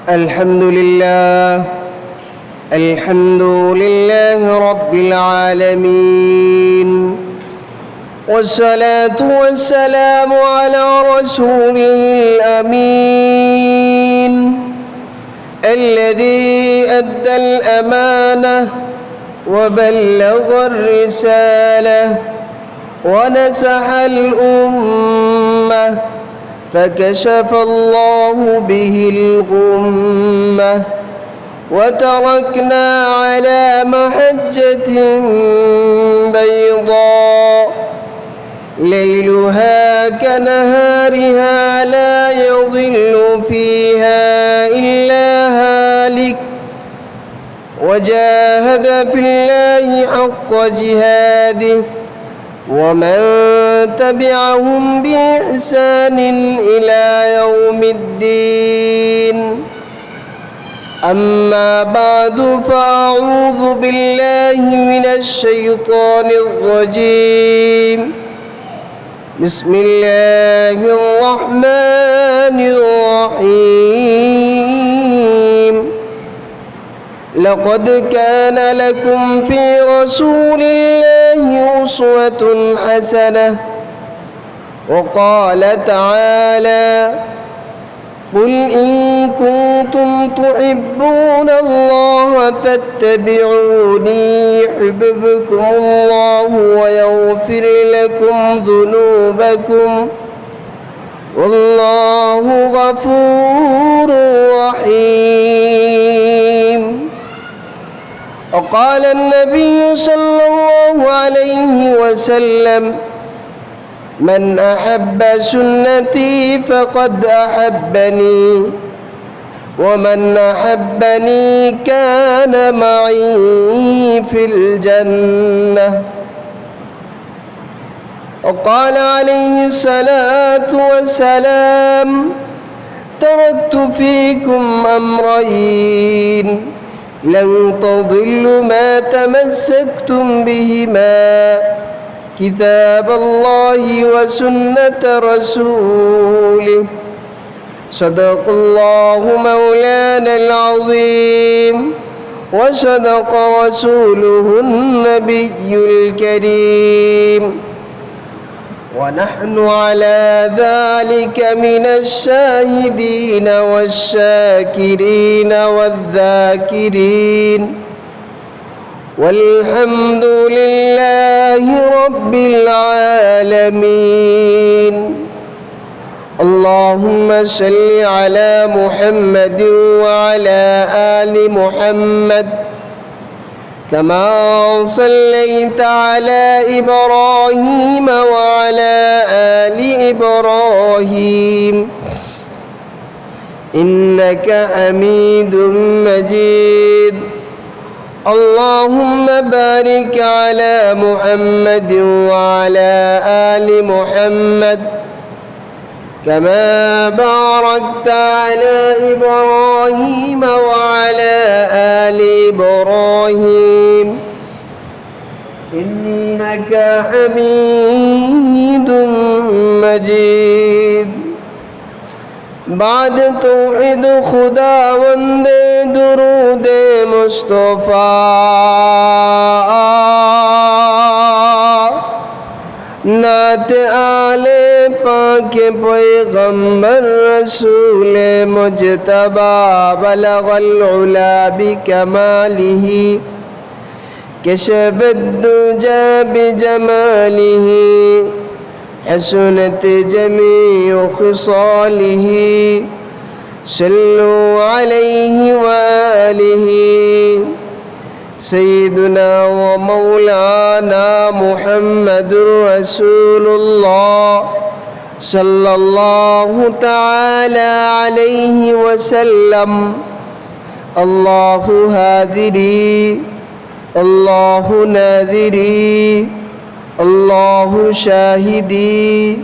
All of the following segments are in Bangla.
الحمد لله رب العالمين، والصلاة والسلام على رسوله الأمين الذي أدى الأمانة وبلغ الرسالة ونصح الأمة، فكشف الله به الغمة، وتركنا على محجة بيضاء ليلها كنهارها لا يضل فيها إلا هالك، وجاهد في الله حق جهاده، ومن تبعهم بإحسان إلى يوم الدين. أما بعد، فأعوذ بالله من الشيطان الرجيم. بسم الله الرحمن الرحيم. لقد كان لكم في رسول الله أسوة حسنة. وقال تعالى: قل إن كنتم تحبون الله فاتبعوني يحببكم الله ويغفر لكم ذنوبكم والله غفور رحيم. وقال النبي صلى الله عليه وسلم: من أحب سنتي فقد أحبني، ومن أحبني كان معي في الجنة. وقال عليه الصلاة والسلام: تركت فيكم أمرين لن تضلوا ما تمسكتم بهما، كتاب الله وسنة رسوله. صدق الله مولانا العظيم، وصدق رسوله النبي الكريم، ونحن على ذلك من الشاهدين والشاكرين والذاكرين، والحمد لله رب العالمين. اللهم صل على محمد وعلى آل محمد كما صليت على إبراهيم وعلى آل إبراهيم إنك حميد مجيد. اللهم بارك على محمد وعلى آل محمد كما باركت على إبراهيم وعلى آل إبراهيم إنك حميد مجيد. بعد توحید خداوند درود مصطفی، نعت آل پاک پیغمبر رسول مجتبی، بلغ العلا بکماله كشف الدجى بجماله، حسنت جميع خصاله. صلوا عليه وآله. سيدنا ومولانا محمد رسول الله صلى الله تعالى عليه وسلم. الله هادري، الله ناذري، الله شاهدي،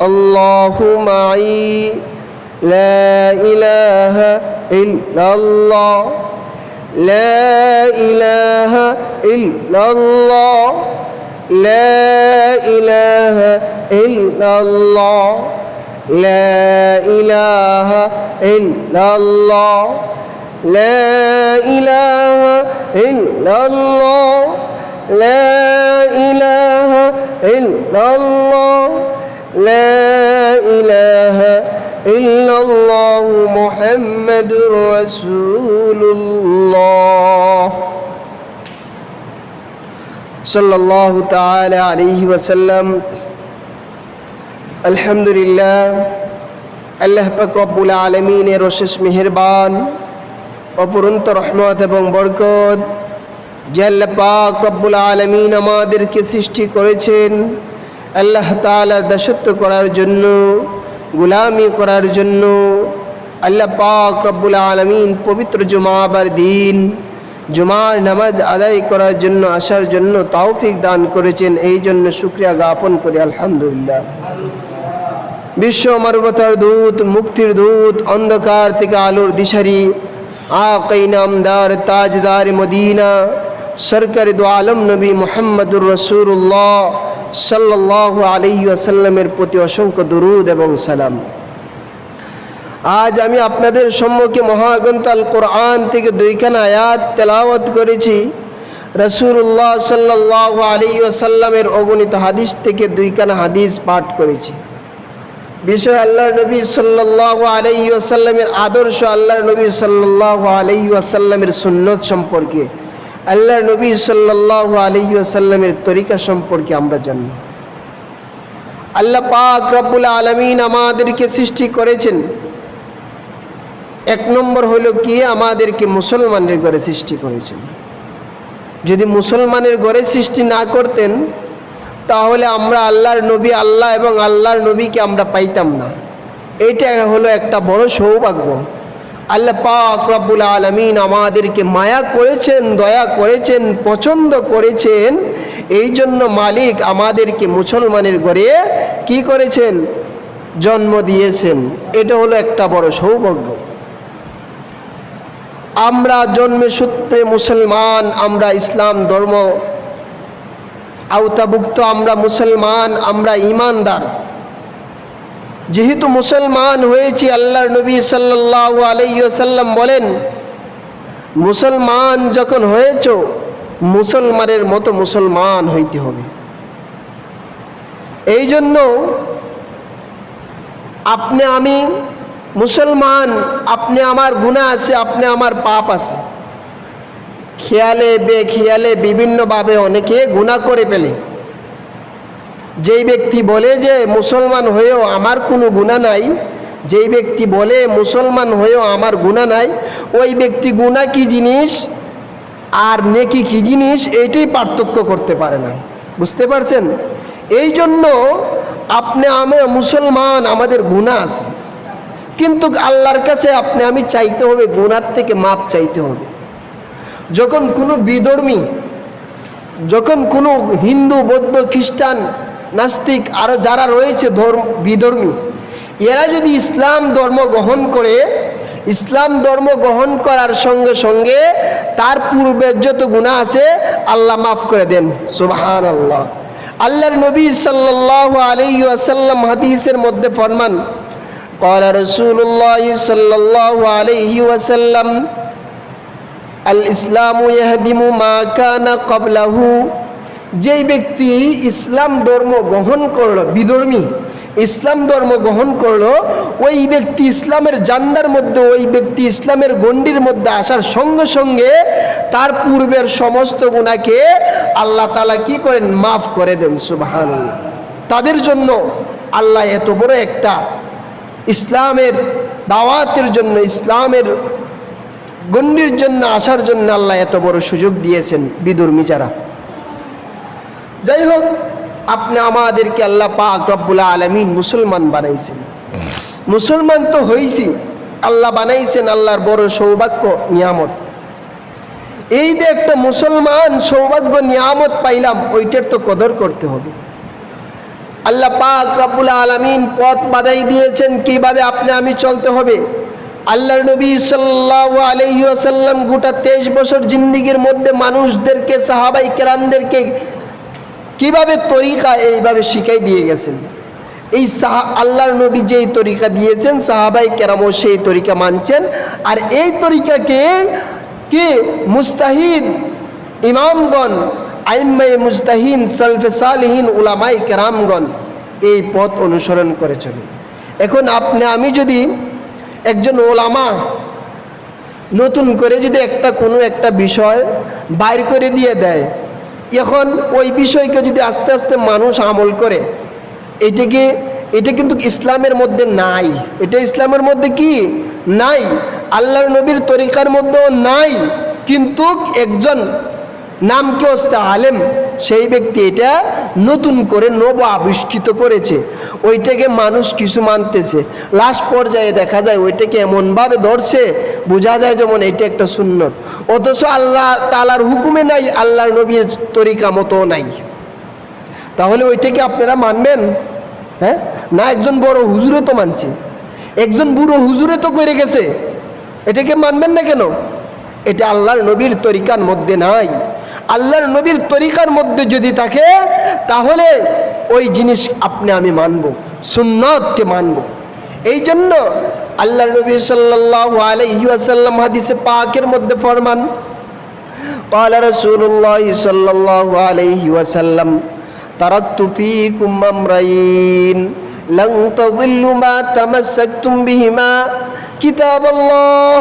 الله معي. لا إله إلا الله، لا إله إلا الله، لا إله إلا الله، لا إله إلا الله لا إله إلا الله لا إله إلا الله لا إله إلا الله محمد رسول الله صلى الله تعالى عليه وسلم আলহামদুলিল্লাহ আল্লাহ পাক রব্বুল আলামিনের অশেষ মেহেরবান অপরন্ত রহমত এবং বরকত যে আল্লাহ পাক রব্বুল আলামিন আমাদেরকে সৃষ্টি করেছেন আল্লাহ তাআলার দাসত্ব করার জন্য গোলামি করার জন্য। আল্লাহ পাক রব্বুল আলামিন পবিত্র জুমাবার দিন জুমার নামাজ আদায় করার জন্য আসার জন্য তৌফিক দান করেছেন, এই জন্য শুকরিয়া জ্ঞাপন করি আলহামদুলিল্লাহ। বিশ্ব মানবতার দূত, মুক্তির দূত, অন্ধকার থেকে আলোর দিশারি, আকাই নামদার তাজদার মদিনা সরকার দু আলম নবী মুহাম্মদুর রাসূলুল্লাহ সাল্লাল্লাহু আলাইহি ওয়াসাল্লামের প্রতি অসংখ্য দুরূদ এবং সালাম। আজ আমি আপনাদের সম্মুখে মহাগ্রন্থ আল কোরআন থেকে দুইখানা আয়াত তেলাওয়াত করেছি। রাসূলুল্লাহ সাল্লাল্লাহু আলাইহি ওয়াসাল্লামের অগণিত হাদিস থেকে দুইখানা হাদিস পাঠ করেছি। বিষয় আল্লাহর নবী সাল্লাল্লাহু আলাইহি ওয়াসাল্লামের আদর্শ, আল্লাহর নবী সাল্লাল্লাহু আলাইহি ওয়াসাল্লামের সুন্নত সম্পর্কে, আল্লাহর নবী সাল্লাল্লাহু আলাইহি ওয়াসাল্লামের তরিকা সম্পর্কে আমরা জানি। আল্লাহ পাক রব্বুল আলামিন আমাদেরকে সৃষ্টি করেছেন, এক নম্বর হলো কি, আমাদেরকে মুসলমানের ঘরে সৃষ্টি করেছেন। যদি মুসলমানের ঘরে সৃষ্টি না করতেন তাহলে আমরা আল্লাহর নবী, আল্লাহ এবং আল্লাহর নবীকে আমরা পাইতাম না। এইটা হলো একটা বড় সৌভাগ্য। আল্লাহ পাক রব্বুল আলামিন আমাদেরকে মায়া করেছেন, দয়া করেছেন, পছন্দ করেছেন, এই জন্য মালিক আমাদেরকে মুসলমানের ঘরে কি করেছেন, জন্ম দিয়েছেন। এটা হলো একটা বড় সৌভাগ্য। আমরা জন্মে সূত্রে মুসলমান, আমরা ইসলাম ধর্ম আওতাভুক্ত, আমরা মুসলমান, আমরা ঈমানদার। যেহেতু মুসলমান হয়েছি, আল্লাহর নবী সাল্লাল্লাহু আলাইহি ওয়াসাল্লাম বলেন, মুসলমান যখন হয়েছো মুসলমানের মতো মুসলমান হইতে হবে। এই জন্য আপনি আমি মুসলমান, আপনি আমার গুনাহ আছে, আপনি আমার পাপ আছে। খেয়ালে বেখেয়ালে বিভিন্নভাবে অনেকে গুনাহ করে ফেলে। যেই ব্যক্তি বলে যে মুসলমান হয়েও আমার কোনো গুনাহ নাই, যেই ব্যক্তি বলে মুসলমান হয়েও আমার গুনাহ নাই, ওই ব্যক্তি গুনাহ কি জিনিস আর নেকি কি জিনিস এইটাই পার্থক্য করতে পারে না। বুঝতে পারছেন? এই জন্য আপনি আমি মুসলমান, আমাদের গুনাহ আছে, কিন্তু আল্লাহর কাছে আপনি আমি চাইতে হবে, গুনাহ থেকে মাপ চাইতে হবে। যখন কোনো বিধর্মী, যখন কোনো হিন্দু, বৌদ্ধ, খ্রিস্টান, নাস্তিক আরও যারা রয়েছে বিধর্মী, এরা যদি ইসলাম ধর্ম গ্রহণ করে, ইসলাম ধর্ম গ্রহণ করার সঙ্গে সঙ্গে তার পূর্বের যত গুনাহ আছে আল্লাহ মাফ করে দেন। সুবহানাল্লাহ। আল্লাহর নবী সাল্লাল্লাহু আলাইহি ওয়াসাল্লাম হাদিসের মধ্যে ফরমান, ক্বালা রাসূলুল্লাহ সাল্লাল্লাহু আলাইহি ওয়াসাল্লাম, আল ইসলামু ইয়াহদিমু মা কানা ক্বাবলাহু। যেই ব্যক্তি ইসলাম ধর্ম গ্রহণ করলো, বিধর্মী ইসলাম ধর্ম গ্রহণ করলো, ওই ব্যক্তি ইসলামের জান্ডার মধ্যে, ওই ব্যক্তি ইসলামের গণ্ডির মধ্যে আসার সঙ্গে সঙ্গে তার পূর্বের সমস্ত গুনাহকে আল্লাহ তাআলা কি করেন, মাফ করে দেন। সুবহানাল্লাহ। তাদের জন্য আল্লাহ এত বড় একটা ইসলামের দাওয়াতের জন্য, ইসলামের গণ্ডির জন্য আসার জন্য আল্লাহ এত বড় সুযোগ দিয়েছেন বিধর্মী যারা। যাই হোক, আপনি আমাদেরকে আল্লাহ পাক রব্বুল আলামিন মুসলমান বানাইছেন। মুসলমান তো হইছি, আল্লাহ বানাইছেন, আল্লাহর বড় সৌভাগ্য নিয়ামত। এই যে একটা মুসলমান সৌভাগ্য নিয়ামত পাইলাম, ওইটার তো কদর করতে হবে। আল্লাহ পাক রব্বুল আলামিন পথ বাঁধাই দিয়েছেন কিভাবে আপনি আমি চলতে হবে। আল্লাহর নবী সাল্লাল্লাহু আলাইহি ওয়াসাল্লাম গোটা 23 বছর জিন্দেগির মধ্যে মানুষদেরকে, সাহাবায়ে কেরামদেরকে কিভাবে তরিকা এইভাবে শিখাই দিয়ে গেছেন। এই আল্লাহর নবী যেই তরিকা দিয়েছেন সাহাবাই কেরামও সেই তরিকা মানছেন। আর এই তরিকাকে কি মুস্তাহিদ ইমামগণ, আইম্মায়ে মুজতাহিন, সালফে সালিহিন, উলামাই কেরামগণ এই পথ অনুসরণ করে চলে। এখন আপনি আমি যদি একজন ওলামা নতুন করে যদি কোনো একটা বিষয় বাইর করে দিয়ে দেয়, এখন ওই বিষয়কে যদি আস্তে আস্তে মানুষ আমল করে, এটা কিন্তু ইসলামের মধ্যে নাই। এটা ইসলামের মধ্যে কি নাই, আল্লাহর নবীর তরিকার মধ্যেও নাই। কিন্তু একজন নামকে হস্তে আলেম, সেই ব্যক্তি এটা নতুন করে নব আবিষ্কৃত করেছে, ওইটাকে মানুষ কিছু মানতেছে। লাস্ট পর্যায়ে দেখা যায় ওইটাকে এমনভাবে ধরছে, বোঝা যায় যেমন এটা একটা সুন্নত, অথচ আল্লাহ তাআলার হুকুমে নাই, আল্লাহর নবীর তরিকা মতো নাই। তাহলে ওইটাকে আপনারা মানবেন? হ্যাঁ না, একজন বড় হুজুরে তো মানছে, একজন বুড়ো হুজুরে তো করে গেছে, এটাকে মানবেন না কেন? এটা আল্লাহর নবীর তরিকার মধ্যে নাই। আল্লাহর নবীর তরিকার মধ্যে যদি থাকে তাহলে ওই জিনিস আপনি আমি মানব, সুন্নতকে মানব। এই জন্য আল্লাহর নবী সাল্লাল্লাহু আলাইহি ওয়াসাল্লাম হাদিসে পাকের মধ্যে ফরমান, قال رسول الله صلى الله عليه وسلم تركت فيكم أمرين لن تضلوا ما تمسكتم بهما كتاب الله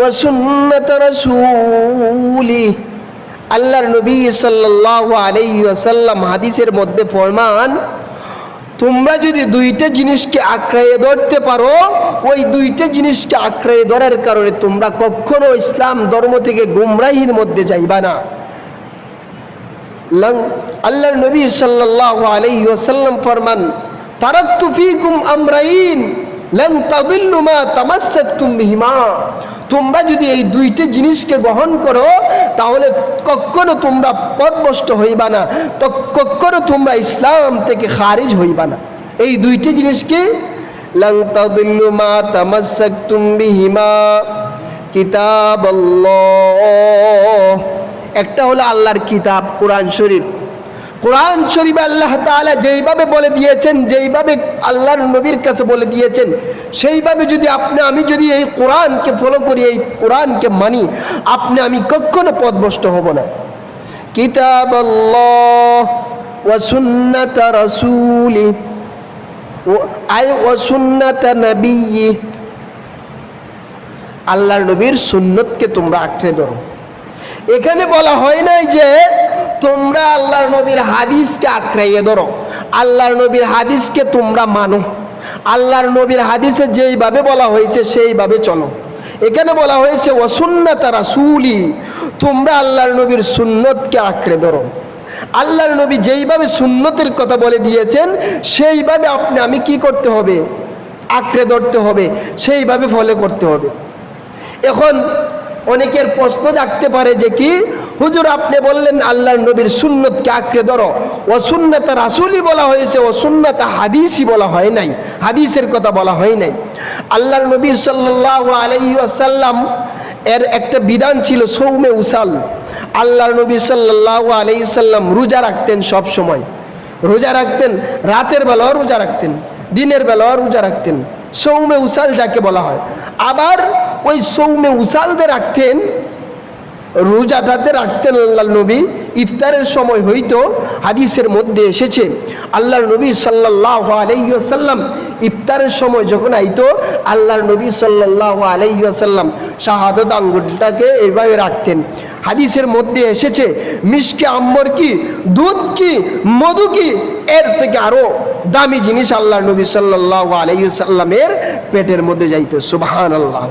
وسنة رسوله। আল্লাহর নবী সাল্লাল্লাহু আলাইহি ওয়াসাল্লাম হাদিসের মধ্যে ফরমান, তোমরা যদি দুইটা জিনিসকে আঁকড়াইয়ে ধরতে পারো, ওই দুইটা জিনিসকে আঁকড়াইয়ে ধরার কারণে তোমরা কখনো ইসলাম ধর্ম থেকে গুমরাহির মধ্যে যাইবা না। আল্লাহর নবী সাল্লাল্লাহু আলাইহি ওয়াসাল্লাম ফরমান, তারাকতু ফীকুম আমরাইন লান তাদিল্লু মা তামাসসাকতুম বিহিমা। তোমরা যদি এই দুইটা জিনিসকে গ্রহণ করো তাহলে কখনো তোমরা পথভ্রষ্ট হইবা না, তো কখনো তোমরা ইসলাম থেকে খারিজ হইবা না। এই দুইটা জিনিস কি? লান তাদিল্লু মা তামাসসাকতুম বিহিমা কিতাবাল্লাহ। একটা হলো আল্লাহর কিতাব কোরআন শরীফ। কোরআন শরীফে আল্লাহ তাআলা যেইভাবে বলে দিয়েছেন, যেইভাবে আল্লাহর নবীর কাছে বলে দিয়েছেন, সেইভাবে যদি আমি যদি এই কোরআনকে ফলো করি, এই কোরআনকে মানি, আমি কখনো পথভ্রষ্ট হব না। কিতাবাল্লাহ ওয়া সুন্নাত রাসূলি ওয়া সুন্নাত নবিয়্যি। আল্লাহর নবীর সুন্নতকে তোমরা আঁকড়ে ধরো। এখানে বলা হয় নাই যে তোমরা আল্লাহর নবীর হাদিসকে আঁকড়াইয়ে ধরো, আল্লাহর নবীর হাদিসকে তোমরা মানো, আল্লাহর নবীর হাদিসে যেইভাবে বলা হয়েছে সেইভাবে চলো। এখানে বলা হয়েছে ওয়া সুন্নাত রাসূলি, তোমরা আল্লাহর নবীর সুন্নতকে আঁকড়ে ধরো। আল্লাহর নবী যেইভাবে সুন্নতের কথা বলে দিয়েছেন সেইভাবে আমি কি করতে হবে? আঁকড়ে ধরতে হবে, সেইভাবে ফলো করতে হবে। এখন অনেকের প্রশ্ন জাগতে পারে যে কি হুজুর আপনি বললেন আল্লাহর নবীর সুন্নতকে আঁকড়ে ধরো, ও সুন্নাত রাসূলি বলা হয়েছে, ও সুন্নাত হাদিসই বলা হয় নাই, হাদিসের কথা বলা হয় নাই। আল্লাহর নবী সাল্লাল্লাহু আলাইহি ওয়াসাল্লাম এর একটা বিধান ছিল সৌমে উসাল। আল্লাহর নবী সাল্লাল্লাহু আলাইহি সাল্লাম রোজা রাখতেন, সব সময় রোজা রাখতেন, রাতের বেলাও রোজা রাখতেন, দিনের বেলাও রোজা রাখতেন, সৌমে উসাল যাকে বলা হয়। আবার ওই সৌমে উসালদের রাখতেন, রোজাদারদের রাখতেন আল্লাহর নবী। ইফতারের সময় হইতো হাদিসের মধ্যে এসেছে আল্লাহর নবী সাল্লাল্লাহু আলাইহি ওয়াসাল্লাম ইফতারের সময় যখন আইতো আল্লাহর নবী সাল্লাল্লাহু আলাইহি ওয়াসাল্লাম শাহাদাত আঙ্গুলটাকে এইভাবে রাখতেন। হাদিসের মধ্যে এসেছে মিশকে আম্বর কি, দুধ কি, মধু কি, এর থেকে আরো দামি জিনিস আল্লাহর নবী সাল্লাল্লাহু আলাইহি ওয়াসাল্লামের পেটের মধ্যে যাইতো। সুবহানাল্লাহ।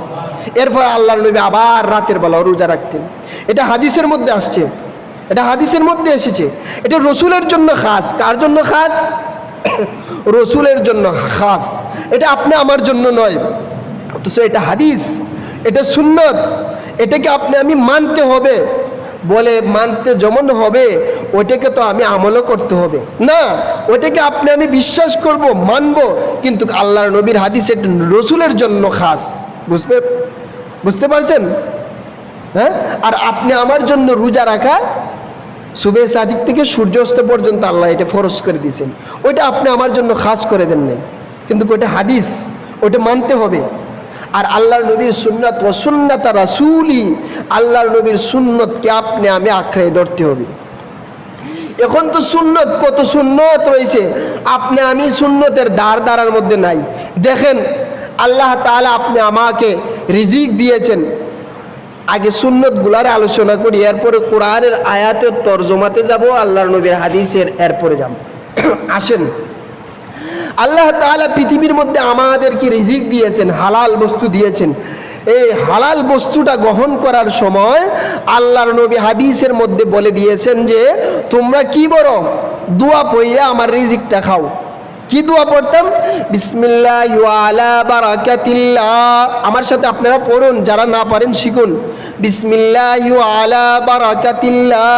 এরপর আল্লাহর নবী আবার রাতের বেলা রোজা রাখতেন। এটা হাদিসের মধ্যে আসছে, এটা হাদিসের মধ্যে এসেছে। এটা রসুলের জন্য খাস। কার জন্য খাস? রসুলের জন্য খাস। এটা আপনি আমার জন্য নয়, অথচ এটা হাদিস, এটা সুন্নত, এটাকে আমি মানতে হবে। বলে মানতে যেমন হবে ওইটাকে তো আমলও করতে হবে না। ওইটাকে আমি বিশ্বাস করব, মানব, কিন্তু আল্লাহর নবীর হাদিস এটা রসুলের জন্য খাস। বুঝতে পারছেন? হ্যাঁ। আর আমার জন্য রোজা রাখা সুবে সাদিক থেকে সূর্যাস্ত পর্যন্ত আল্লাহ এটা ফরজ করে দিয়েছেন। ওইটা আপনি আমার জন্য খাস করে দেন নাই, কিন্তু ওইটা হাদিস, ওইটা মানতে হবে। আর আল্লাহর নবীর সুন্নাত ও সুন্নাত রাসূলি, আল্লাহর নবীর সুন্নতকে আপনি আমি আঁকড়ে ধরতে হবে। এখন তো সুন্নত, কত সুন্নত রয়েছে, আপনি আমি সুন্নতের দ্বারার মধ্যে নাই। দেখেন আল্লাহ তাআলা আপনি আমাকে রিজিক দিয়েছেন। আগে সুন্নতগুলার আলোচনা করি, এরপরে কোরআনের আয়াতের তরজমাতে যাব, আল্লাহর নবীর হাদিসের এরপরে যাব। আসেন, আল্লাহ তাআলা পৃথিবীর মধ্যে আমাদেরকে রিজিক দিয়েছেন, হালাল বস্তু দিয়েছেন। এই হালাল বস্তুটা গ্রহণ করার সময় আল্লাহর নবী হাদিসের মধ্যে বলে দিয়েছেন যে তোমরা কি বলো, দোয়া পড়ে আমার রিজিকটা খাও। কি দোয়া পড়তাম? বিসমিল্লাহি ওয়া আলা বারাকাতিল্লাহ। আমার সাথে আপনারা পড়ুন, যারা না পারেন শিখুন। বিসমিল্লাহি ওয়া আলা বারাকাতিল্লাহ।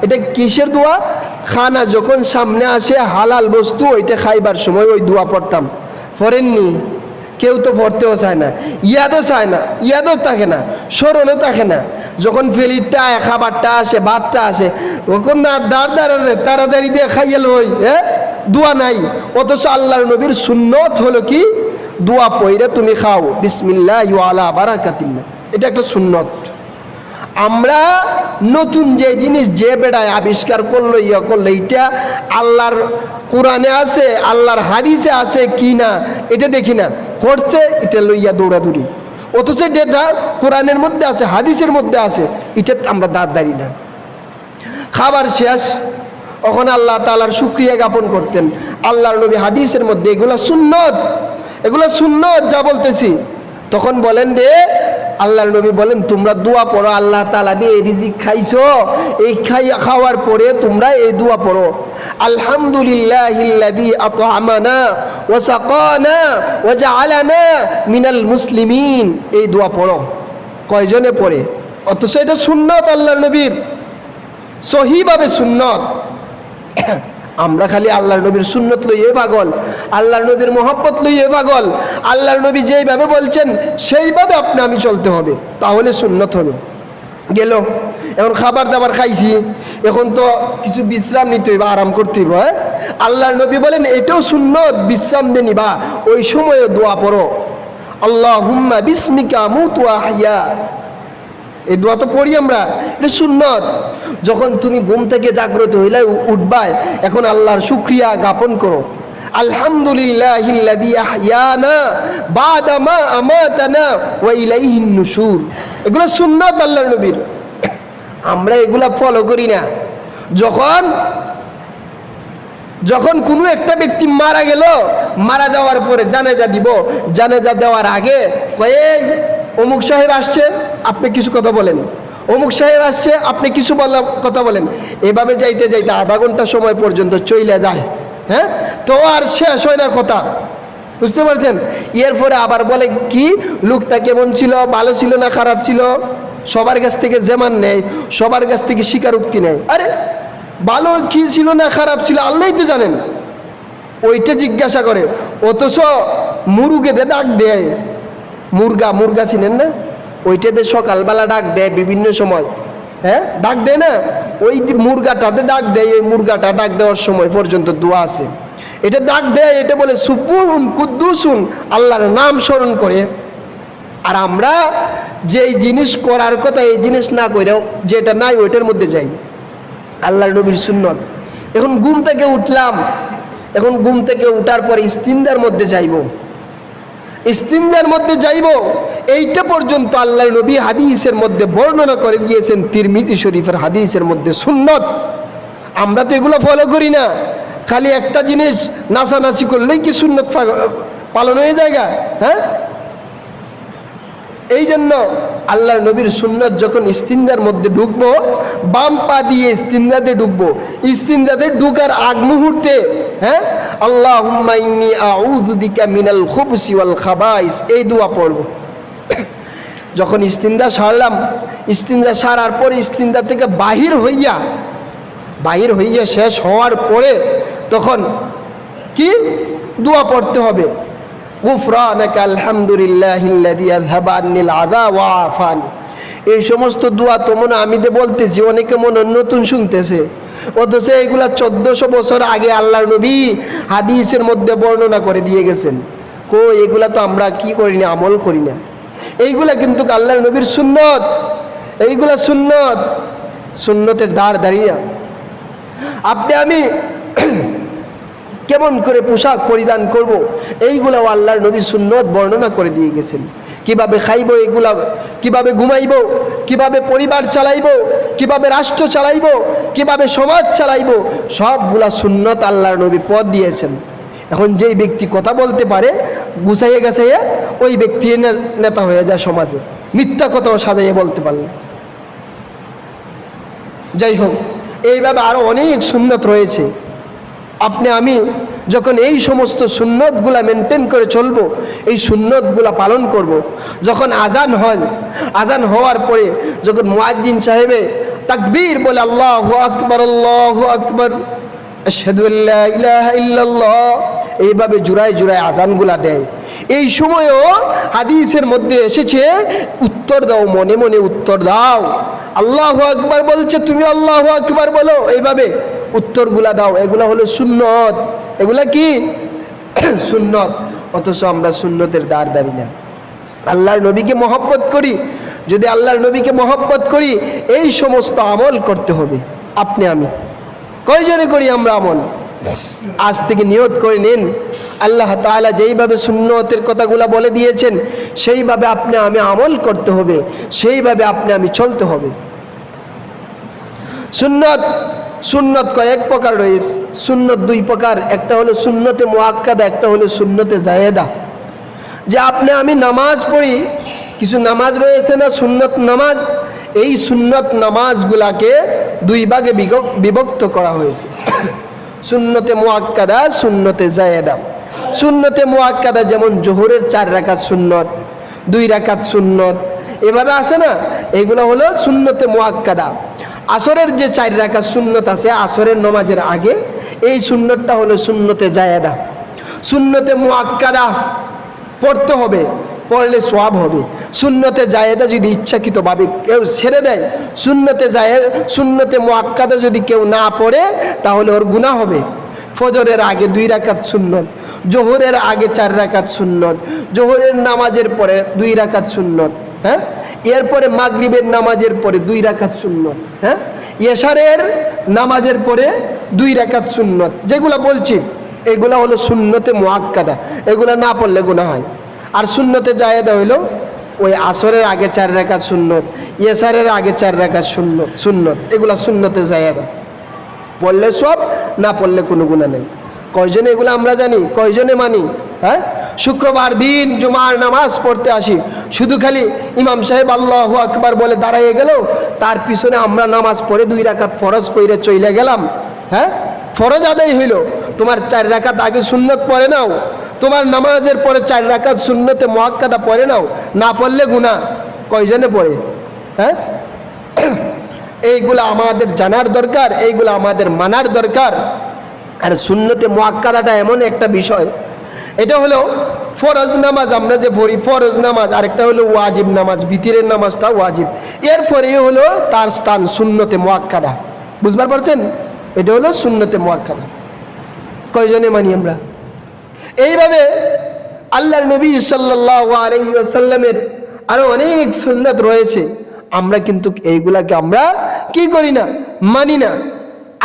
এটা কিসের দোয়া? খানা যখন সামনে আসে হালাল বস্তু, ওইটা খাইবার সময় ওই দোয়া পড়তাম। পড়েননি? কেউ তো পড়তেও চায় না, ইয়াদও চায় না, ইয়াদও থাকে না, স্মরণও থাকে না। যখন ফেলিটটা খাবারটা আসে, ভাতটা আসে, তখন না তাড়াতাড়ি দিয়ে খাইয়ে লই, দোয়া নাই। অথচ আল্লাহর নবীর সুন্নত হলো কি, দোয়া পইরা তুমি খাও, বিসমিল্লাহি ওয়া আলা বারাকাতিল্লাহ। এটা একটা সুন্নত। আমরা নতুন যে জিনিস যে বেড়ায় আবিষ্কার করলো, ইয়া করলো, এটা আল্লাহর কোরআনে আছে, আল্লাহর হাদিসে আছে কি না এটা দেখি না, করছে এটা লইয়া দৌড়াদৌড়ি। অথচ যেটা কোরআনের মধ্যে আছে, হাদিসের মধ্যে আছে, এটা আমরা দাঁড়ি না। খাবার শেষ, ওখানে আল্লাহ তাআলার শুকরিয়া জ্ঞাপন করতেন। আল্লাহর নবী হাদিসের মধ্যে এগুলো সুন্নত, এগুলো সুন্নত যা বলতেছি। তখন বলেন যে আল্লাহর নবী বলেন তোমরা দোয়া পড়ো, আল্লাহ তাআলা দিয়ে এই রিজিক খাইছো, এই খাওয়ার পরে তোমরা এই দোয়া পড়ো, আলহামদুলিল্লাহিল্লাযী আত'আমানা ওয়া সাকানা ওয়া জাআলানা মিনাল মুসলিমিন। এই দোয়া পড়ো। কয়জনে পড়ে? অথচ এটা সুন্নত আল্লাহর নবীর, সহিভাবে সুন্নত। আমরা খালি আল্লাহর নবীর সুন্নত লইয়ে পাগল, আল্লাহর নবীর মহব্বত লইয়ে পাগল। আল্লাহর নবী যেইভাবে বলছেন সেইভাবে আপনি আমি চলতে হবে, তাহলে সুন্নত হবে। গেল, এখন খাবার দাবার খাইছি, এখন তো কিছু বিশ্রাম নিতে হইবা, আরাম করতে হইব। আল্লাহর নবী বলেন এটাও সুন্নত, বিশ্রাম দিয়ে নিবা। ওই সময়ে দোয়া পড়ো, আল্লাহুম্মা বিসমিকা আমুতু ওয়া আহইয়া। এই দোয়া তো পড়ি আমরা, এটা সুন্নত। যখন তুমি ঘুম থেকে জাগ্রত হইলে উঠবাই, এখন আল্লাহর শুকরিয়া জ্ঞাপন করো, আলহামদুলিল্লাহিল্লাযী আহইয়ানা বা'দা মা আমাতানা ওয়া ইলাইহিন নুশুর। এগুলো সুন্নত আল্লাহর নবীর, আমরা এগুলা ফলো করি না। যখন কোনো একটা ব্যক্তি মারা গেল, মারা যাওয়ার পরে জানাজা দিব, জানাজা দেওয়ার আগে এই অমুক সাহেব আসছে, আপনি কিছু কথা বলেন, অমুক সাহেব আসছে, আপনি কিছু কথা বলেন। এভাবে যাইতে যাইতে আধা ঘন্টা সময় পর্যন্ত চলে যায়, হ্যাঁ, তো আর শেষ হয় না কথা, বুঝতে পারছেন? এরপরে আবার বলে কি লোকটা কেমন ছিল, ভালো ছিল না খারাপ ছিল, সবার কাছ থেকে যেমন নেয়, সবার কাছ থেকে স্বীকারোক্তি নেয়। আরে ভালো কি ছিল না খারাপ ছিল আল্লাহই তো জানেন, ওইটা জিজ্ঞাসা করে। অথচ মুরুগেতে ডাক দেয়, মুরগা চিনেন না, ওইটাতে সকালবেলা ডাক দেয় বিভিন্ন সময়, হ্যাঁ ডাক দেয় না, ওই মুরগাটাতে ডাক দেয়। ওই মুরগাটা ডাক দেওয়ার সময় পর্যন্ত দোয়া আছে, এটা ডাক দেয়, এটা বলে সুবহুন কুদ্দুসুন, আল্লাহর নাম স্মরণ করে। আর আমরা যেই জিনিস করার কথা এই জিনিস না করেও যেটা নাই ওইটার মধ্যে যাই, আল্লাহর নবীর সুন্নত। এখন ঘুম থেকে উঠলাম, এখন ঘুম থেকে উঠার পরে ইস্তিনজার মধ্যে যাইব, ইস্তিনজার মধ্যে যাইব, এইটা পর্যন্ত আল্লাহর নবী হাদিসের মধ্যে বর্ণনা করে দিয়েছেন, তিরমিজি শরীফের হাদিসের মধ্যে সুন্নত। আমরা তো এগুলো ফলো করি না, খালি একটা জিনিস নাচানাচি করলেই কি সুন্নত পালন হয়ে যায়? হ্যাঁ, এই জন্য আল্লাহর নবীর সুন্নত যখন ইস্তিনজার মধ্যে ঢুকবো, বাম পা দিয়ে ইস্তিনজাতে ঢুকবো, ইস্তিনজাতে ঢুকার আগ মুহূর্তে হ্যাঁ আল্লাহুম্মা ইন্নী আউযু বিকা মিনাল খুবসি ওয়াল খাবাইস, এই দোয়া পড়ব। যখন ইস্তিনজা সারলাম, ইস্তিনজা সারার পরে ইস্তিনজা থেকে বাহির হইয়া শেষ হওয়ার পরে তখন কি দোয়া পড়তে হবে, গুফরানাকা আলহামদুলিল্লাহিল্লাযী আযহাবা আন্নিল আযা ওয়া আফানি। এই সমস্ত দোয়া তো মনে আমি তো বলতেছি, অনেকে মনে নতুন শুনতেছে, অথচ এইগুলা 1400 বছর আগে আল্লাহর নবী হাদিসের মধ্যে বর্ণনা করে দিয়ে গেছেন। এগুলা তো আমরা কি করি না, আমল করি না। এইগুলা কিন্তু আল্লাহর নবীর সুন্নত, এইগুলা সুন্নত, সুন্নতের দ্বার দাঁড়িয়ে। আপনি আমি কেমন করে পোশাক পরিধান করব, এইগুলাও আল্লাহর নবী সুন্নত বর্ণনা করে দিয়ে গেছেন। কিভাবে খাইব, এগুলা কিভাবে ঘুমাইব, কিভাবে পরিবার চালাইব, কিভাবে রাষ্ট্র চালাইব, কিভাবে সমাজ চালাইব, সবগুলা সুন্নত আল্লাহর নবী পথ দিয়েছেন। এখন যেই ব্যক্তি কথা বলতে পারে গুছাইয়ে গেছাইয়া, ওই ব্যক্তি নেতা হয়ে যায় সমাজে, মিথ্যা কথাও সাজাইয়ে বলতে পারলে। যাই হোক, এইভাবে আরো অনেক সুন্নত রয়েছে। আপনি আমি যখন এই সমস্ত সুন্নতগুলা মেনটেন করে চলবো, এই সুন্নতগুলা পালন করব। যখন আজান হয়, আজান হওয়ার পরে যখন মুয়াজ্জিন সাহেবে তাকবীর বলে আল্লাহু আকবার আল্লাহু আকবার আশহাদু আল্লা ইলাহা ইল্লাল্লাহ, এইভাবে জুড়ায় জুড়ায় আজানগুলা দেয়, এই সময়ও হাদিসের মধ্যে এসেছে উত্তর দাও, মনে মনে উত্তর দাও। আল্লাহু আকবার বলছে, তুমি আল্লাহু আকবার বলো, এইভাবে উত্তরগুলা দাও। এগুলা হলো সুন্নত। এগুলা কি? সুন্নত। অথচ আমরা সুন্নতের দ্বার দাঁড়ি না। আল্লাহর নবীকে মহব্বত করি, যদি আল্লাহর নবীকে মহব্বত করি, এই সমস্ত আমল করতে হবে। আপনি আমি কয়জনে করি আমরা আমল? আজ থেকে নিয়ত করে নিন, আল্লাহ তাআলা যেইভাবে সুন্নতের কথাগুলা বলে দিয়েছেন সেইভাবে আপনি আমি আমল করতে হবে, সেইভাবে আপনি আমি চলতে হবে। সুন্নত, সুন্নত কয়েক প্রকার রয়েছে। সুন্নত দুই প্রকার, একটা হলো সুন্নতে মুআক্কাদা, একটা হলো সুন্নতে জায়েদা। যে আপনি আমি নামাজ পড়ি, কিছু নামাজ রয়েছে না সুন্নত নামাজ, এই সুন্নত নামাজগুলাকে দুই ভাগে বিভক্ত করা হয়েছে, সুন্নতে মুআক্কাদা, সুন্নতে জায়েদা। সুন্নতে মুআক্কাদা যেমন জোহরের 4 রাকাত সুন্নত, 2 রাকাত সুন্নত, এভাবে আছে না, এগুলো হলো সুন্নতে মুআক্কাদা। আসরের যে 4 রাকাত সুন্নত আছে আসরের নামাজের আগে, এই সুন্নতটা হলো সুন্নতে জায়েদা। সুন্নতে মুআক্কাদা পড়তে হবে, পড়লে সওয়াব হবে। সুন্নতে জায়েদা যদি ইচ্ছাকৃতভাবে কেউ ছেড়ে দেয়, সুন্নতে মুআক্কাদা যদি কেউ না পড়ে, তাহলে ওর গুনাহ হবে। ফজরের আগে 2 রাকাত সুন্নত, জোহরের আগে 4 রাকাত সুন্নত, জোহরের নামাজের পরে 2 রাকাত সুন্নত, হ্যাঁ, এরপরে মাগরিবের নামাজের পরে 2 রাকাত সুন্নত, হ্যাঁ, এশারের নামাজের পরে 2 রাকাত সুন্নত, যেগুলা বলছি এগুলা হলো সুন্নতে মুআক্কাদা, এগুলা না পড়লে গুনাহ হয়। আর সুন্নতে জায়েদা হইলো ওই আসরের আগে 4 রাকাত সুন্নত, এশারের আগে 4 রাকাত সুন্নত, এগুলা সুন্নতে জায়েদা। পড়লে সব, না পড়লে কোনো গুনাহ নেই। কয়জনে এগুলো আমরা জানি, কয়জনে মানি? হ্যাঁ, শুক্রবার দিন জুমার নামাজ পড়তে আসি, শুধু খালি ইমাম সাহেব আল্লাহু আকবার বলে দাঁড়াইয়ে গেল, তার পিছনে আমরা নামাজ পড়ে 2 রাকাত ফরজ পড়ে চলে গেলাম। হ্যাঁ, ফরজ আদায় হইল, তোমার 4 রাকাত আগে সুন্নত পড়ে নাও, তোমার নামাজের পরে 4 রাকাত সুন্নতে মুআক্কাদা পড়ে নাও, না পড়লে গুনাহ। কয়জনে পড়ে? হ্যাঁ, এইগুলা আমাদের জানার দরকার, এইগুলা আমাদের মানার দরকার। আর সুন্নতে মুআক্কাদাটা এমন একটা বিষয়, এটা হলো ফরজ নামাজ আমরা যে পড়ি, ফরজ নামাজ, আরেকটা হলো ওয়াজিব নামাজ, ভিতরের নামাজটা ওয়াজিব, এরপরে হলো তার স্থান সুন্নতে মুআক্কাদা। বুঝবার পারছেন? এটা হলো সুন্নতে মুআক্কাদা। কয়জনে মানি আমরা? এইভাবে আল্লাহর নবী সাল্লাল্লাহু আলাইহি ওয়াসাল্লামের আরো অনেক সুন্নাত রয়েছে, আমরা কিন্তু এইগুলাকে আমরা কি করি না, মানি না।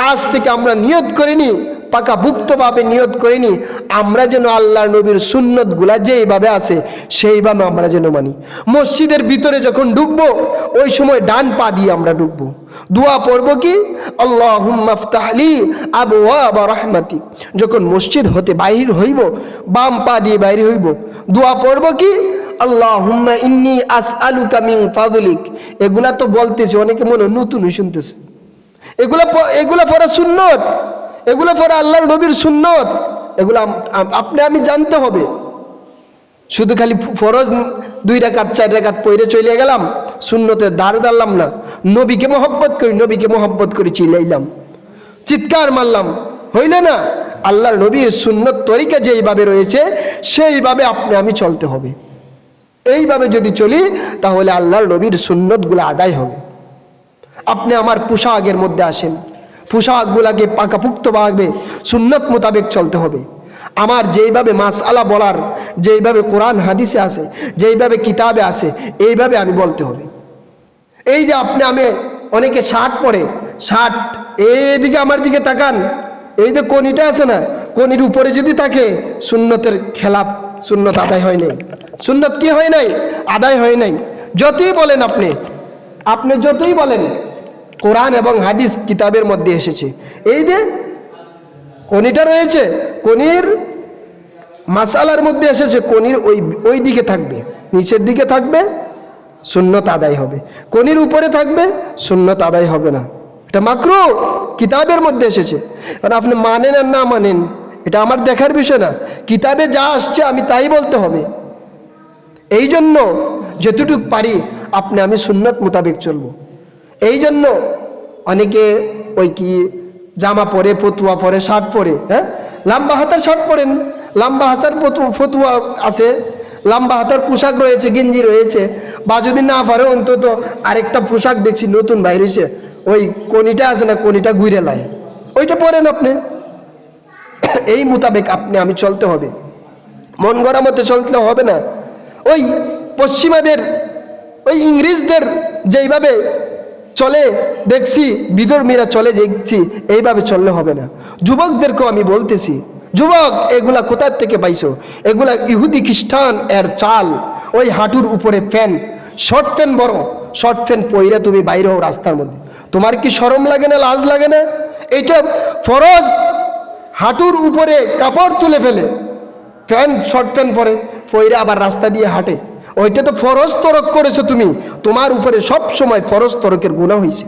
আজ থেকে আমরা নিয়ত করিনি, পাকাভুক্তভাবে নিয়ত করিনি, আমরা যেন আল্লাহর নবীর সুন্নতগুলা যেইভাবে আছে সেইভাবে আমরা যেন মানি। মসজিদের ভিতরে যখন ঢুকবো, ওই সময় ডান পা দিয়ে আমরা ঢুকবো। দোয়া পড়বো কি? আল্লাহুম্মা ইফতাহলি আবওয়াবা রাহমাতিক। যখন মসজিদ হতে বাহির হইব, বাম পা দিয়ে বাহির হইব, দোয়া পড়বো কি? আল্লাহুম্মা ইন্নী আসআলুকা মিন ফাদলিক। এগুলা তো বলতেছে, অনেকে মনে নতুন শুনতেছে। এগুলা পড়া সুন্নত, এগুলো পড়া আল্লাহর নবীর সুন্নত, এগুলো আপনি আমি জানতে হবে। শুধু খালি ফরজ 2 রাকাত 4 রাকাত পড়ে চলে গেলাম, সুন্নতে দাঁড় দাঁড়ালাম না। নবীকে মহব্বত করি, নবীকে মহব্বত করে চিল্লাইলাম, চিৎকার মারলাম, হইল না। আল্লাহর নবীর সুন্নত তরিকা যেইভাবে রয়েছে সেইভাবে আপনি আমি চলতে হবে। এইভাবে যদি চলি তাহলে আল্লাহর নবীর সুন্নতগুলো আদায় হবে। আপনি আমার পোশাকের মধ্যে আসেন, পোশাকগুলাকে পাকাপুক্তভাবে সুন্নত মোতাবেক চলতে হবে। আমার যেইভাবে মাসআলা বলার, যেইভাবে কোরআন হাদিসে আছে, যেইভাবে কিতাবে আছে, এইভাবে আমি বলতে হবে। এই যে আমি অনেকে শার্ট পরে, শার্ট এইদিকে আমার দিকে তাকান, এই যে কনিটা আছে না, কনির উপরে যদি থাকে, সুন্নতের খেলাপ, সুন্নত আদায় হয় নাই। সুন্নত কি হয় নাই? আদায় হয় নাই। যতই বলেন আপনি যতই বলেন, কোরআন এবং হাদিস কিতাবের মধ্যে এসেছে, এই যে কনিটা রয়েছে, কনির মাসালার মধ্যে এসেছে, কনির ওই দিকে থাকবে, নিচের দিকে থাকবে, সুন্নত আদায় হবে। কনির উপরে থাকবে, সুন্নত আদায় হবে না। এটা মাকরুহ, কিতাবের মধ্যে এসেছে। কারণ আপনি মানেন আর না মানেন এটা আমার দেখার বিষয় না, কিতাবে যা আসছে আমি তাই বলতে হবে। এই জন্য যতটুকু পারি আমি সুন্নত মোতাবেক চলবো। এই জন্য অনেকে ওই কি জামা পরে, ফতুয়া পরে, শার্ট পরে, হ্যাঁ, লম্বা হাতার শার্ট পরেন, লম্বা হাতার ফতুয়া আছে, লম্বা হাতার পোশাক রয়েছে, গেঞ্জি রয়েছে, বা যদি না পারে অন্তত আরেকটা পোশাক দেখছি নতুন বাইরেছে, ওই কনিটা আছে না, কনিটা ঘুরে লাই, ওইটা পরেন আপনি। এই মোতাবেক আমি চলতে হবে, মন গড়া মতে চলতে হবে না। ওই পশ্চিমাদের, ওই ইংরেজদের যেইভাবে চলে দেখছি, বিধর্মীরা চলে দেখছি, এইভাবে চললে হবে না। যুবকদেরকেও আমি বলতেছি, যুবক এগুলা কোথার থেকে পাইছো? এগুলা ইহুদি খ্রিস্টান এর চাল। ওই হাঁটুর উপরে প্যান্ট, শর্ট প্যান্ট, বড় শর্ট প্যান্ট পইরা তুমি বাইরে হও রাস্তার মধ্যে, তোমার কি শরম লাগে না, লাজ লাগে না? এইটা ফরজ। হাঁটুর উপরে কাপড় তুলে ফেলে প্যান্ট, শর্ট প্যান্ট পরে আবার রাস্তা দিয়ে হাঁটে, ওইটা তো ফরজ তরক করেছো তুমি, তোমার উপরে সব সময় ফরজ তরকের গুনাহ হয়েছে।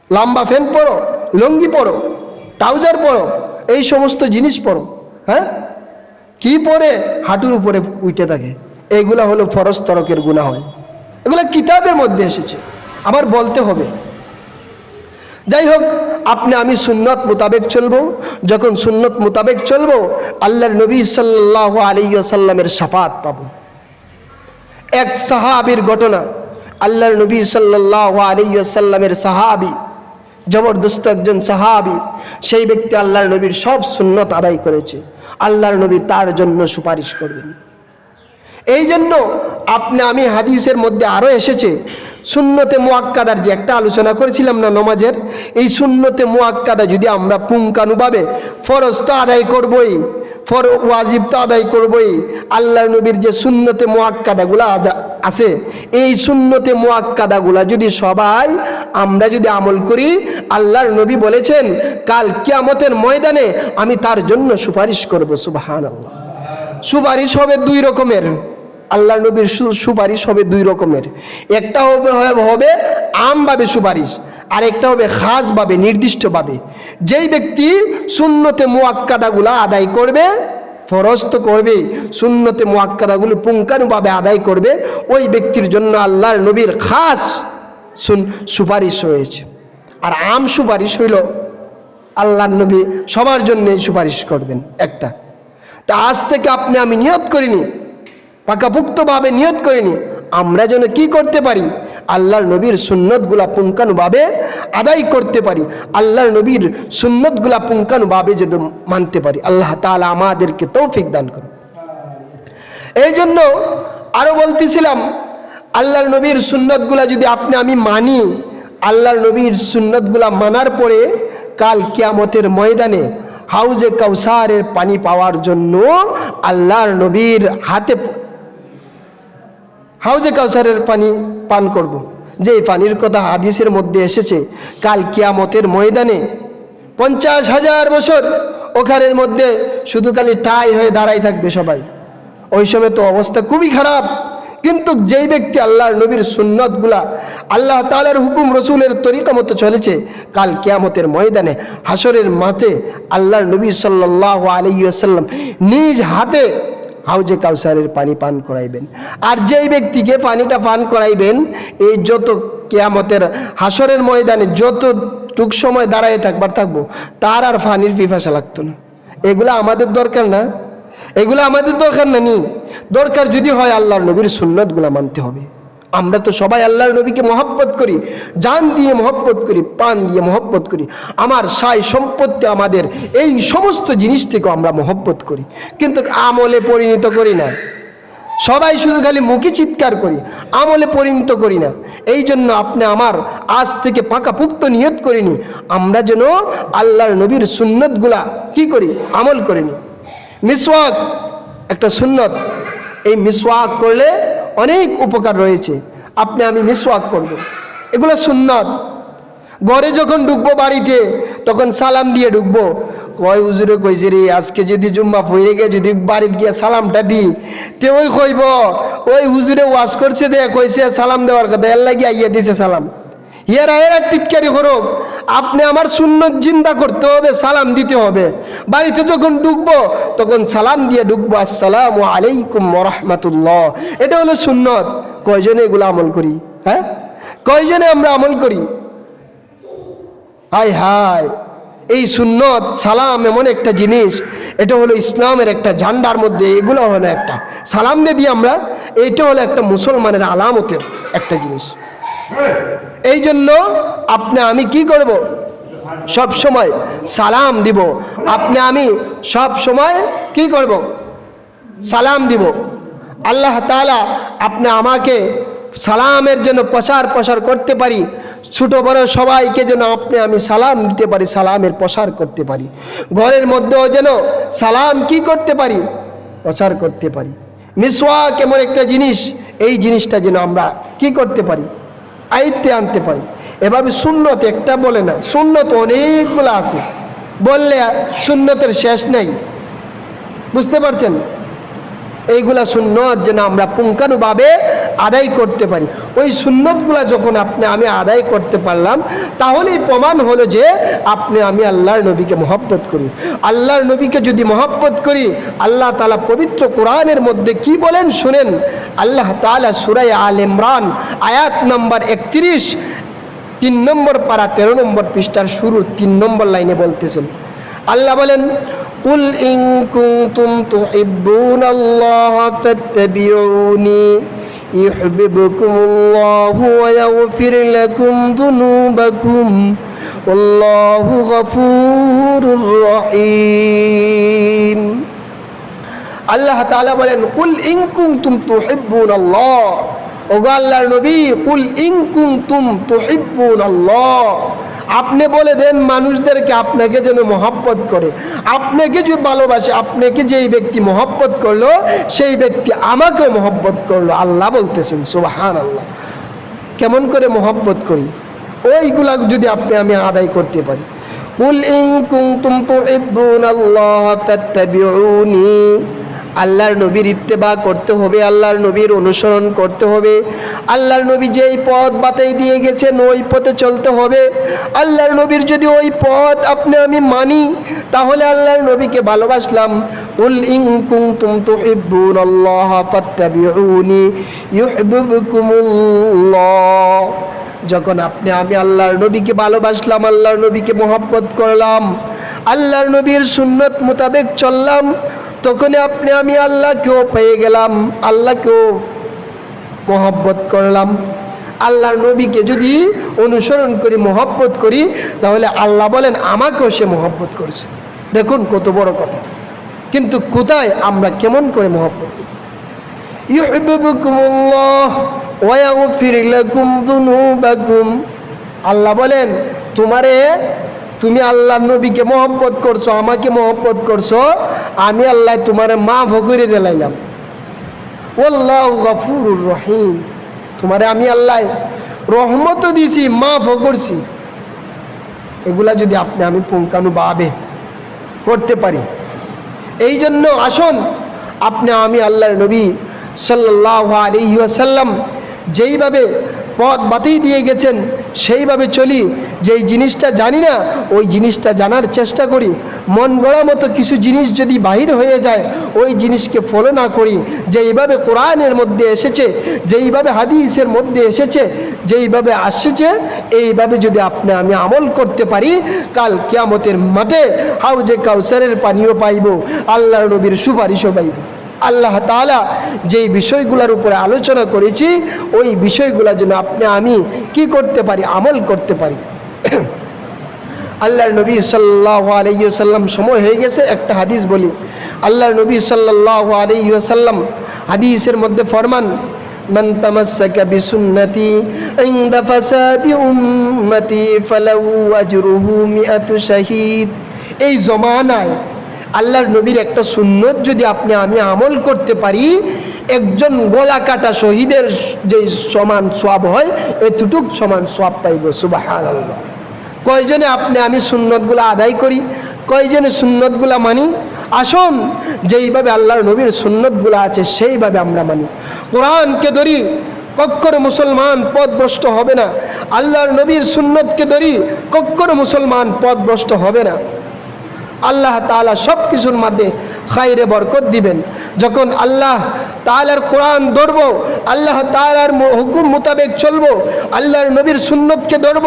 লম্বা প্যান্ট পরো, লুঙ্গি পরো, ট্রাউজার পরো, এই সমস্ত জিনিস পরো, হ্যাঁ, কি পরে হাঁটুর উপরে উঠে থাকে, এইগুলা হলো ফরজ তরকের গুনাহ হয়। এগুলা কিতাবের মধ্যে এসেছে, আবার বলতে হবে। যাই হোক, আমি সুন্নত মোতাবেক চলবো। যখন সুন্নত মোতাবেক চলবো, আল্লাহর নবী সাল্লাল্লাহু আলাইহি ওয়াসাল্লামের শাফাত পাবো। এক সাহাবীর ঘটনা, আল্লাহর নবী সাল্লাল্লাহু আলাইহি ওয়াসাল্লামের সাহাবী, জবরদস্ত একজন সাহাবী, সেই ব্যক্তি আল্লাহর নবীর সব সুন্নত আদায় করেছে, আল্লাহর নবী তার জন্য সুপারিশ করবেন। এই জন্য আমি হাদিসের মধ্যে আরও এসেছে, সুন্নতে মুআক্কাদার যে একটা আলোচনা করেছিলাম না নমাজের, এই সুন্নতে মুআক্কাদা যদি আমরা পুঙ্খানুভাবে, ফরজ তো আদায় করবই, ওয়াজিব তো আদায় করবই, আল্লাহর নবীর যে সুন্নতে মুআক্কাদাগুলো আছে, এই সুন্নতে মুআক্কাদাগুলো যদি আমরা যদি আমল করি, আল্লাহর নবী বলেছেন কাল কিয়ামতের ময়দানে আমি তার জন্য সুপারিশ করব। সুবহানাল্লাহ। সুপারিশ হবে দুই রকমের, আল্লাহর নবীর সুপারিশ হবে দুই রকমের। একটা হবে আমভাবে সুপারিশ, আর একটা হবে খাসভাবে, নির্দিষ্টভাবে। যেই ব্যক্তি সুন্নতে মুআক্কাদাগুলো আদায় করবে, ফরজ তো করবে, সুন্নতে মুআক্কাদাগুলো পুঙ্খানুভাবে আদায় করবে, ওই ব্যক্তির জন্য আল্লাহর নবীর খাস সুপারিশ রয়েছে। আর আম সুপারিশ হইল আল্লাহর নবী সবার জন্যই সুপারিশ করবেন একটা। তা আজ থেকে আমি নিয়ত করিনি, পাকাপুক্তভাবে নিয়ত করিনি, আমরা যেন কি করতে পারি, আল্লাহর নবীর সুন্নতগুলা পুঙ্খানুভাবে আদায় করতে পারি, আল্লাহর নবীর সুন্নতগুলা পুঙ্খানুভাবে যেন মানতে পারি। আল্লাহ তাআলা আমাদেরকে তৌফিক দান করুন। এই জন্য আরো বলতেছিলাম, আল্লাহর নবীর সুন্নতগুলা যদি আমি মানি, আল্লাহর নবীর সুন্নতগুলা মানার পরে কাল কিয়ামতের ময়দানে হাউজে কাউসারের পানি পাওয়ার জন্য আল্লাহর নবীর হাতে হাউজে কাউসারের পানি পান করব। যে পানির কথা হাদিসের মধ্যে এসেছে, কাল কিয়ামতের ময়দানে 50,000 বছর ওখানের মধ্যে শুধু খালি টাই হয়ে দাঁড়াই থাকবে সবাই। ওই সময় তো অবস্থা খুবই খারাপ। কিন্তু যেই ব্যক্তি আল্লাহর নবীর সুন্নতগুলা, আল্লাহ তাআলার হুকুম রসুলের তরিকা মতো চলেছে, কাল কিয়ামতের ময়দানে হাসরের মাঠে আল্লাহর নবী সাল্লাল্লাহু আলাইহি ওয়াসাল্লাম নিজ হাতে হাউজে কাউসারের পানি পান করাইবেন। আর যেই ব্যক্তিকে পানিটা পান করাইবেন, এই যত কিয়ামতের হাসরের ময়দানে যতটুক সময় দাঁড়ায় থাকবো, তার আর পানির পিপাসা লাগতো না। এগুলা আমাদের দরকার না? এগুলো আমাদের দরকার নেই। দরকার যদি হয় আল্লাহর নবীর সুন্নতগুলো মানতে হবে। আমরা তো সবাই আল্লাহর নবীকে মহব্বত করি, জান দিয়ে মহব্বত করি, প্রাণ দিয়ে মহব্বত করি। আমার সাই সম্পত্তি, আমাদের এই সমস্ত জিনিস থেকে আমরা মহব্বত করি, কিন্তু আমলে পরিণত করি না। সবাই শুধু খালি মুখে চিৎকার করি, আমলে পরিণত করি না। এই জন্য আপনি আমার আজ থেকে পাকাপুক্ত নিয়ত করিনি, আমরা যেন আল্লাহর নবীর সুন্নতগুলা কি করি, আমল করিনি। মিসওয়াক একটা সুন্নত, এই মিসওয়াক করলে অনেক উপকার রয়েছে। আপনি আমি মিসওয়াক করব, এগুলো সুন্নত। ঘরে যখন ঢুকবো বাড়িতে, তখন সালাম দিয়ে ঢুকবো। কয় হুজুরে কইছে রে, আজকে যদি জুম্মা পড়ে গিয়ে যদি বাড়িতে গিয়ে সালামটা দিই, তে ওই কইব ওই হুজুরে ওয়াজ করছে দে, কইছে সালাম দেওয়ার কথা, এর লাগি আইয়া দিছে সালাম। এরা টিটকারি করুক, আপনি আমার সুন্নত জিন্দা করতে হবে, সালাম দিতে হবে। বাড়িতে যখন ঢুকবো তখন সালাম দিয়ে ঢুকবো, আসসালামু আলাইকুম ওয়া রাহমাতুল্লাহ। এটা হলো সুন্নত। কয়জনে এগুলো আমল করি? হ্যাঁ, কয়জনে আমরা আমল করি? হায় হায়, এই সুন্নত সালাম এমন একটা জিনিস, এটা হলো ইসলামের একটা ঝান্ডার মধ্যে, এগুলো হলো একটা সালাম দিয়ে দিই আমরা, এইটা হলো একটা মুসলমানের আলামতের একটা জিনিস। এই জন্য আপনি আমি কি করব, সব সময় সালাম দিব। আপনি আমি সব সময় কি করব, সালাম দিব। আল্লাহ তাআলা আপনি আমাকে সালামের জন্য প্রসার করতে পারি, ছোট বড় সবাইকে যেন আপনি আমি সালাম দিতে পারি, সালামের প্রসার করতে পারি। ঘরের মধ্যেও যেন সালাম কি করতে পারি, প্রচার করতে পারি। মিসওয়াক এমন একটা জিনিস, এই জিনিসটা যেন আমরা কি করতে পারি, আয়ত্তে আনতে পারি। এভাবে সুন্নত একটা বলে না, সুন্নত অনেকগুলো আছে, বললে সুন্নতের শেষ নেই। বুঝতে পারছেন? এইগুলা সুন্নত যেন আমরা পুঙ্খানুভাবে আদায় করতে পারি। ওই সুন্নতগুলা যখন আপনি আমি আদায় করতে পারলাম, তাহলেই প্রমাণ হলো যে আপনি আমি আল্লাহর নবীকে মহব্বত করি। আল্লাহর নবীকে যদি মহব্বত করি, আল্লাহ তাআলা পবিত্র কোরআনের মধ্যে কি বলেন শুনেন। আল্লাহ তাআলা সূরা আল ইমরান আয়াত নম্বর 31, 3 নম্বর পারা 13 নম্বর পৃষ্ঠার শুরুর 3 নম্বর লাইনে বলতেছেন, আল্লাহ বলেন, কুল ইন কুনতুম তুহিব্বুনাল্লাহা ফাত্তাবিউনি ইউহিব্বুকুমুল্লাহু ওয়া ইয়াগফির লাকুম যুনুবাকুম ওয়াল্লাহু গফুরুর রহিম। আল্লাহ তাআলা বলেন, কুল ইন কুনতুম তুহিব্বুনাল্লাহ, ওগো আল্লাহর নবী, কুল ইন কুনতুম তুহিব্বুনাল্লাহ, আপনি বলে দেন মানুষদেরকে আপনাকে যেন মহব্বত করে, আপনাকে যে ভালোবাসে, আপনাকে যেই ব্যক্তি মহব্বত করলো সেই ব্যক্তি আমাকে মহব্বত করলো। আল্লাহ বলতেছেন সুবহানাল্লাহ। কেমন করে মহব্বত করি, ওইগুলা যদি আপনি আমি আদায় করতে পারি। কুল ইন কুনতুম তুহিব্বুনাল্লাহ ফাত্তাবিউনি, আল্লাহর নবীর ইত্তেবা করতে হবে, আল্লাহর নবীর অনুসরণ করতে হবে। আল্লাহর নবী যেই পথ বাতাই দিয়ে গেছেন ওই পথে চলতে হবে। আল্লাহর নবীর যদি ওই পথ আপনি আমি মানি, তাহলে আল্লাহর নবীকে ভালোবাসলাম। কুল ইন কুনতুম তুহিব্বুনাল্লাহ ফাত্তাবিউনি ইউহিব্বুকুমুল্লাহ। যখন আপনি আমি আল্লাহর নবীকে ভালোবাসলাম, আল্লাহর নবীকে মহব্বত করলাম, আল্লাহর নবীর সুন্নত মোতাবেক চললাম, তখন আপনি আমি আল্লাহকেও পেয়ে গেলাম, আল্লাহকেও মহব্বত করলাম। আল্লাহর নবীকে যদি অনুসরণ করি, মহব্বত করি, তাহলে আল্লাহ বলেন আমাকেও সে মহব্বত করছে। দেখুন কত বড় কথা। কিন্তু কোথায় আমরা কেমন করে মহব্বত করি? ইউহিব্বুকুমুল্লাহ ওয়া ইয়াগফির লাকুম যুনুবাকুম, আল্লাহ বলেন তুমি আল্লাহর নবীকে মহব্বত করছো, আমাকে মহব্বত করছো, আমি আল্লাহ তোমারে মাফ করে দিলাম। আল্লাহু গফুরুর রহিম, তোমারে আমি আল্লাহ রহমতও দিছি, মাফও করছি। এগুলা যদি আপনি আমি পুঙ্খানুভাবে করতে পারি, এই জন্য আসুন আপনি আমি আল্লাহর নবী সাল্লাল্লাহু আলাইহি ওয়াসাল্লাম যেইভাবে পথ বাতিয়ে দিয়ে গেছেন সেইভাবে চলি। যেই জিনিসটা জানি না ওই জিনিসটা জানার চেষ্টা করি। মন গড়া মতো কিছু জিনিস যদি বাহির হয়ে যায় ওই জিনিসকে ফলো না করি। যেইভাবে কোরআনের মধ্যে এসেছে, যেইভাবে হাদিসের মধ্যে এসেছে, যেইভাবে আসছে এইভাবে যদি আপনি আমি আমল করতে পারি, কাল কিয়ামতের মাঠে হাউজে কাউসারের পানিও পাইব, আল্লাহর নবীর সুপারিশও পাইব। আল্লাহ তাআলা যেই বিষয়গুলোর উপরে আলোচনা করেছি ওই বিষয়গুলো যেন আপনি আমি কি করতে পারি, আমল করতে পারি। আল্লাহর নবী সাল্লাল্লাহু আলাইহি ওয়াসাল্লাম, সময় হয়ে গেছে, একটা হাদিস বলি। আল্লাহর নবী সাল্লাল্লাহু আলাইহি ওয়াসাল্লাম হাদিসের মধ্যে ফরমান, মান তামাসসাকা বিসুন্নতি ইনদা ফাসাদি উম্মতি ফালাহু আজরুহু মিআতু শাহীদ। এই জমানায় আল্লাহর নবীর একটা সুন্নত যদি আপনি আমি আমল করতে পারি, একজন গলা কাটা শহীদের যে সমান সওয়াব হয় এতটুক সমান সওয়াব পাইব। সুবহানাল্লাহ। কয়জনে আপনি আমি সুন্নতগুলো আদায় করি, কয়জনে সুন্নতগুলো মানি? আসুন যেইভাবে আল্লাহর নবীর সুন্নতগুলো আছে সেইভাবে আমরা মানি, কোরআনকে ধরি, কখনো মুসলমান পথভ্রষ্ট হবে না। আল্লাহর নবীর সুন্নতকে ধরি, কখনো মুসলমান পথভ্রষ্ট হবে না। আল্লাহ তাআলা সব কিছুর মধ্যে খায়রে বরকত দিবেন। যখন আল্লাহ তাআলার কোরআন ধরব, আল্লাহ তাআলার হুকুম মোতাবেক চলব, আল্লাহর নবীর সুন্নতকে ধরব,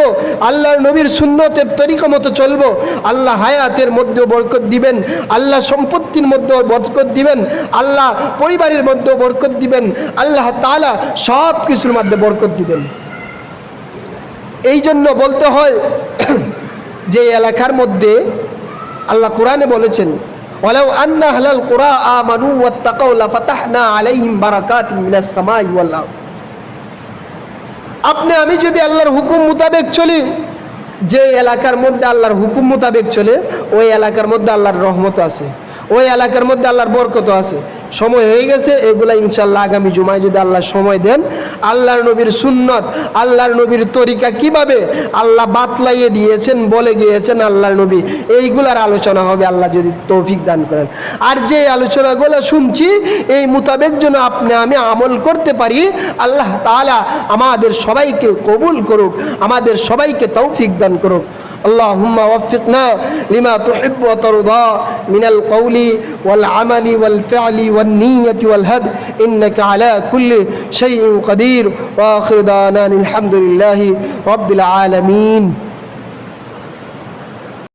আল্লাহর নবীর সুন্নতের তরিকা মতো চলব, আল্লাহ হায়াতের মধ্যেও বরকত দিবেন, আল্লাহ সম্পত্তির মধ্যেও বরকত দিবেন, আল্লাহ পরিবারের মধ্যেও বরকত দিবেন, আল্লাহ তাআলা সব কিছুর মধ্যে বরকত দিবেন। এই জন্য বলতে হয় যে এলাকার মধ্যে আল্লাহ কোরআনে বলেছেন, ওয়ালাউ আন্না আহলাল কুরা আমানু ওয়াত্তাকাউ লাফাতাহনা আলাইহিম বারাকাতিন মিনাস সামাই ওয়াল আরদ। আপনি আমি যদি আল্লাহর হুকুম মোতাবেক চলি, যে এলাকার মধ্যে আল্লাহর হুকুম মোতাবেক চলে ওই এলাকার মধ্যে আল্লাহর রহমত আছে, ওই এলাকার মধ্যে আল্লাহর বরকত আছে। সময় হয়ে গেছে, এগুলা ইনশাআল্লাহ আগামী জুমায় যদি আল্লাহ সময় দেন, আল্লাহর নবীর সুন্নত, আল্লাহর নবীর তরিকা কিভাবে আল্লাহ বাতলাইয়ে দিয়েছেন, বলে গিয়েছেন আল্লাহর নবী, এইগুলার আলোচনা হবে আল্লাহ যদি তৌফিক দান করেন। আর যে আলোচনাগুলো শুনছি এই মোতাবেক যেন আপনি আমি আমল করতে পারি, আল্লাহ তাআলা আমাদের সবাইকে কবুল করুক, আমাদের সবাইকে তৌফিক দান করুক। আল্লাহুম্মা ওয়াফিকনা লিমা তুহিব্বু ওয়া তারদা মিনাল কওলি ওয়াল আমালি ওয়াল ফি'লি ওয়ান নিয়্যতি ওয়াল হাদ ইন্নাকা আলা কুল্লি শাইইন কাদির ওয়া আখিরু দাওয়ানা আলহামদুলিল্লাহি রাব্বিল আলামিন।